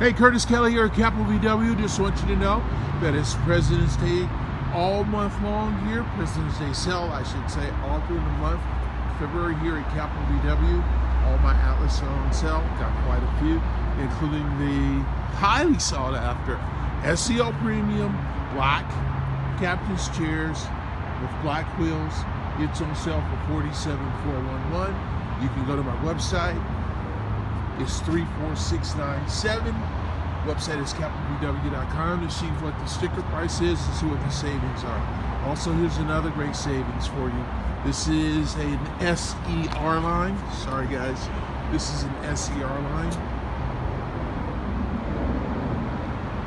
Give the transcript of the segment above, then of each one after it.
Hey, Curtis Kelly here at Capo VW. Just want you to know that it's President's Day all month long here. President's Day sale, I should say, all through the month. February here at Capo VW. All my Atlas are on sale. Got quite a few, including the highly sought after SEO Premium Black Captain's Chairs with black wheels. It's on sale for $47,411. You can go to my website. It's 34697. Website is CapoVW.com to see what the sticker price is and see what the savings are. Also, here's another great savings for you. This is an SER line. Sorry guys, this is an SER line.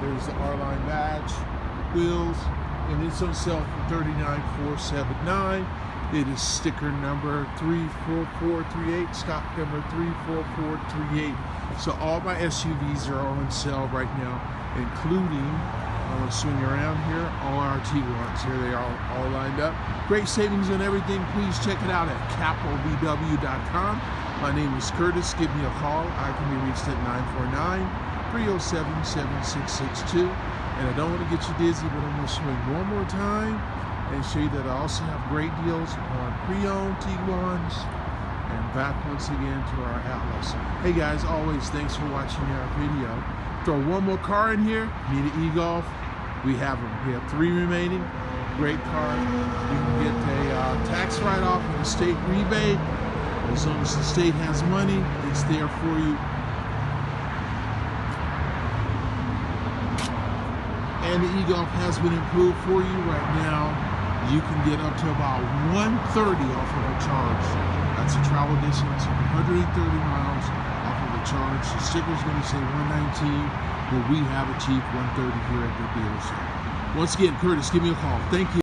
There's the R line badge, wheels, and it's on sale for $39,479. It is sticker number 34438, stock number 34438. So all my SUVs are on sale right now, including, I'm going to swing around here, all our T1s. Here they are all lined up. Great savings on everything. Please check it out at CapoVW.com. My name is Curtis. Give me a call. I can be reached at 949-307-7662. And I don't want to get you dizzy, but I'm going to swing one more time and show you that I also have great deals on pre-owned Tiguans, and back once again to our Atlas. Hey guys, always thanks for watching our video. Throw one more car in here. Need an e-Golf? We have them. We have 3 remaining. Great car. You can get a tax write-off and a state rebate. As long as the state has money, it's there for you. And the e-Golf has been improved for you right now. You can get up to about 130 off of a charge. That's a travel distance of 130 miles off of a charge. The sticker's going to say 119, but we have a cheap 130 here at the dealership. Once again, Curtis, give me a call. Thank you.